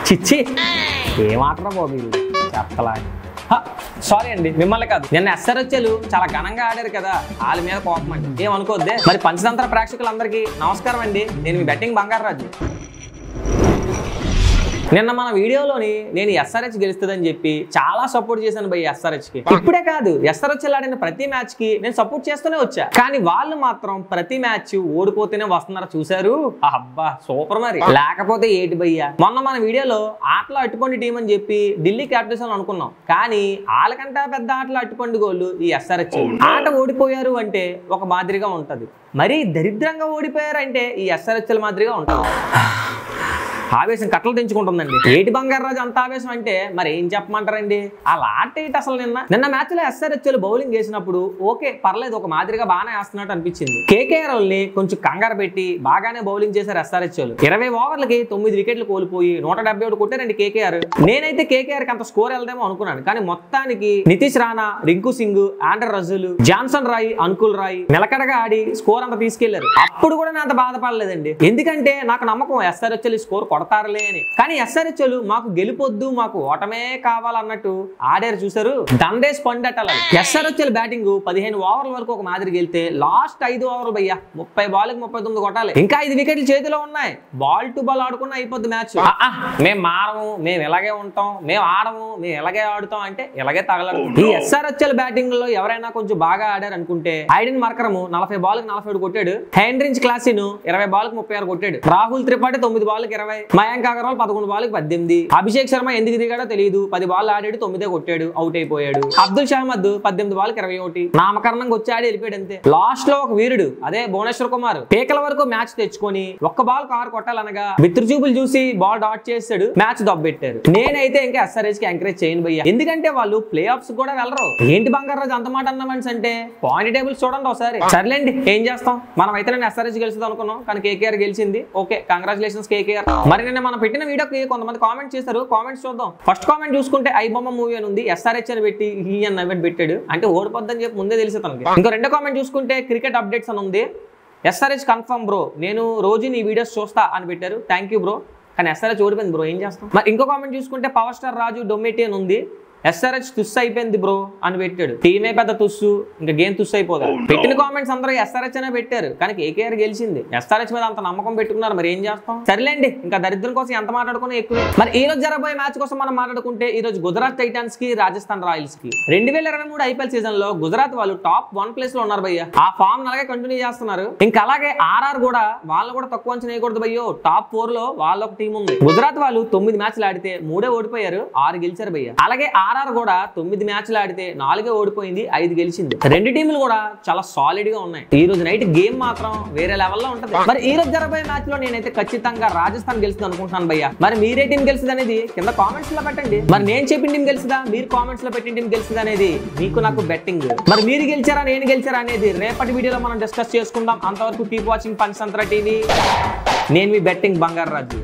చిచ్చి ఏం ఆటరా బాబు మీరు చెప్పలా. సారీ అండి, మిమ్మల్ని కాదు. నిన్న ఎస్ఆర్హెచ్లు చాలా ఘనంగా ఆడారు కదా, వాళ్ళ మీద కోపం అండి, ఏమనుకోద్దే. మరి పంచతంత్ర ప్రేక్షకులందరికీ నమస్కారం అండి, నేను మీ బెట్టింగ్ బంగారాజు. నిన్న మన వీడియోలోని నేను ఎస్ఆర్హెచ్ గెలుస్తుందని చెప్పి చాలా సపోర్ట్ చేశాను భయ్ ఎస్ఆర్హెచ్ కి. ఇప్పుడే కాదు, ఎస్ఆర్హెచ్ ఆడిన ప్రతి మ్యాచ్ కి నేను సపోర్ట్ చేస్తూనే వచ్చా. కానీ వాళ్ళు మాత్రం ప్రతి మ్యాచ్ ఓడిపోతేనే వస్తున్నారు చూసారు. అబ్బా సూపర్ మరి, లేకపోతే ఏటి భయ్యా. మొన్న మన వీడియోలో ఆటలో అట్టుపండి టీం అని చెప్పి ఢిల్లీ క్యాపిటల్స్ అని అనుకున్నాం, కానీ వాళ్ళకంటే పెద్ద ఆటలో అట్టుపండి గోళ్ళు ఈ ఎస్ఆర్హెచ్. ఆట ఓడిపోయారు అంటే ఒక మాదిరిగా ఉంటది, మరీ దరిద్రంగా ఓడిపోయారు అంటే ఈ ఎస్ఆర్హెచ్ మాదిరిగా ఉంటది. ఆవేశం కట్టలు తెంచుకుంటుందండి. ఏటి బంగారాజు అంత ఆవేశం అంటే మరి ఏం చెప్పమంటారండి. అలా ఆట అసలు నిన్న మ్యాచ్ లో ఎస్ఆర్హెచ్ బౌలింగ్ వేసినప్పుడు ఓకే పర్లేదు, ఒక మాదిరిగా బాగానే వేస్తున్నట్టు అనిపించింది. కేకేఆర్ ని కొంచెం కంగారు పెట్టి బాగానే బౌలింగ్ చేశారు ఎస్ఆర్హెచ్. 20 ఓవర్లకి 9 వికెట్లు కోల్పోయి 171 కొట్టారండి కేకేఆర్. నేనైతే కేకేఆర్ కి అంత స్కోర్ వెళ్దామో అనుకున్నాను, కానీ మొత్తానికి Nitish Rana, Rinku Singh, Andre Russell, Johnson Roy, Anukul Roy నిలకడగా ఆడి స్కోర్ అంత తీసుకెళ్లారు. అప్పుడు కూడా నేను అంత బాధపడలేదండి, ఎందుకంటే నాకు నమ్మకం ఎస్ఆర్హెచ్ స్కోర్ కొడతారులే అని. కానీ ఎస్ఆర్హెచ్ మాకు గెలిపొద్దు, మాకు ఓటమే కావాలన్నట్టు ఆడారు చూసారు. దండేసి పండట్టాలి. ఎస్ఆర్హెచ్ బ్యాటింగ్ 15 ఓవర్ల వరకు ఒక మాదిరి గెలితే లాస్ట్ 5 ఓవర్లు భయ్యా 30 బాల్కి 39 కొట్టాలి. ఇంకా 5 వికెట్లు చేతిలో ఉన్నాయి, బాల్ టు బాల్ ఆడుకున్న అయిపోద్ది మ్యాచ్. మేము మారము, మేము ఇలాగే ఉంటాం, మేము ఆడము, మేము ఇలాగే ఆడుతాం అంటే ఇలాగే తగలడు. ఈ ఎస్ఆర్హెచ్ బ్యాటింగ్ లో ఎవరైనా కొంచెం బాగా ఆడారు అనుకుంటే ఐడెన్ మార్కరము 40 బాల్కి 47 కొట్టాడు, హెన్రిచ్ క్లాసిన్ 20 బాల్కి 36 కొట్టాడు, రాహుల్ త్రిపాఠి 9 బాల్కి 20, మయాంక్ అగర్వాల్ 11 బాల్కి 18, అభిషేక్ శర్మ ఎందుకు దిగాడో తెలియదు 10 బాల్ ఆడాడు 9 కొట్టాడు, అవుట్ అయిపోయాడు. అబ్దుల్ షహమద్ 18 బాల్కి 21, నామకరణంగా వచ్చి ఆడి వెళ్ళిపోయాడు అంతే. లాస్ట్ లో ఒక వీరుడు అదే భువనేశ్వర్ కుమార్ పీకల వరకు మ్యాచ్ తెచ్చుకొని ఒక్క బాల్ 6 కొట్టాలనగా బిత్రుచూపులు చూసి బాల్ డాట్ చేస్తాడు, మ్యాచ్ దొబ్బెట్టారు. నేనైతే ఇంకా ఎస్ఆర్హెచ్ కి ఎంకరేజ్ చేయను భయ్యా, ఎందుకంటే వాళ్ళు ప్లే ఆఫ్స్ కూడా వెళ్ళరు. ఏంటి బంగారాజు అంత మాట అన్నామని అంటే పాయింట్ టేబుల్స్ చూడండి ఒకసారి. సర్లేండి ఏం చేస్తాం, మనం అయితే నేను ఎస్ఆర్హెచ్ గెలుస్తుంది అనుకున్నాం, కానీ కేకేఆర్ గెలిచింది. Okay congratulations KKR. మరి నేను మనం పెట్టిన వీడియోకి కొంతమంది కామెంట్ చేశారు, కామెంట్స్ చూద్దాం. ఫస్ట్ కామెంట్ చూసుకుంటే ఐ బొమ్మ మూవీ అని ఉంది, ఎస్ఆర్హెచ్ అని పెట్టి ఈ అని నవ్వెట్ పెట్టాడు, అంటే ఓడిపోద్దని చెప్పి ముందే తెలిసి తనకి. ఇంకా రెండో కామెంట్ చూసుకుంటే క్రికెట్ అప్డేట్స్ అని ఉంది, ఎస్ఆర్హెచ్ కన్ఫర్మ్ బ్రో, నేను రోజు నీ వీడియోస్ చూస్తా అని పెట్టారు. థ్యాంక్ యూ బ్రో, కానీ ఎస్ఆర్హెచ్ ఓడిపోయింది బ్రో, ఏం చేస్తాం. మరి ఇంకో కామెంట్ చూసుకుంటే పవర్ స్టార్ రాజు డొమ్మేటి అని ఉంది, ఎస్ఆర్హెచ్ తుస్సు అయిపోయింది బ్రో అని పెట్టాడు. టీమే పెద్ద తుస్సు, ఇంకా గేమ్ తుస్సు అయిపోదా. పెట్టిన కామెంట్స్ అందరూ ఎస్ఆర్హెచ్ అనే పెట్టారు, కానీ కేకేఆర్ గెలిచింది. ఎస్ఆర్హెచ్ మీద అంత నమ్మకం పెట్టుకున్నారు, మరి ఏం చేస్తాం. సర్లేండి, ఇంకా దరిద్రం కోసం ఎంత మాట్లాడుకున్నా ఎక్కువే. మరి ఈ రోజు జరగబోయే మ్యాచ్ కోసం మనం మాట్లాడుకుంటే ఈ రోజు గుజరాత్ టైటాన్స్ కి రాజస్థాన్ రాయల్స్ కి 2023 ఐపీఎల్ సీజన్ లో గుజరాత్ వాళ్ళు టాప్ 1 ప్లేస్ లో ఉన్నారు భయ్య. ఆ ఫామ్ అలాగే కంటిన్యూ చేస్తున్నారు. ఇంకా అలాగే ఆర్ఆర్ కూడా వాళ్ళు కూడా తక్కువ అంచనా వేయకూడదు భయ్యో, టాప్ 4 లో వాళ్ళ ఒక టీం ఉంది. గుజరాత్ వాళ్ళు 9 మ్యాచ్లు ఆడితే 3 ఓడిపోయారు, 6 గెలిచారు భయ్య. అలాగే ఆర్ఆర్ కూడా 9 మ్యాచ్లు ఆడితే 4 ఓడిపోయింది, 5 గెలిచింది. రెండు టీంలు కూడా చాలా సాలిడ్ గా ఉన్నాయి. ఈ రోజు నైట్ గేమ్ మాత్రం వేరే లెవెల్లో ఉంటది. మరి ఈ రోజు జరగబోయే మ్యాచ్ లో నేనైతే ఖచ్చితంగా రాజస్థాన్ గెలుస్తుంది అనుకుంటున్నాను భయ్య. మరి మీరే టీం గెలుస్తుంది అనేది కింద కామెంట్స్ లో పెట్టండి. మరి నేను చెప్పిన టీం గెలుస్తుందా, మీరు కామెంట్స్ లో పెట్టిన టీం గెలుస్తుంది అనేది మీకు నాకు బెట్టింగ్. మరి మీరు గెలిచారా నేను గెలిచారా అనేది రేపటి వీడియోలో మనం డిస్కస్ చేసుకుందాం. అంతవరకు కీప్ వాచింగ్ పంచతంత్ర టీవీ. నేను మీ బెట్టింగ్ బంగారాజు.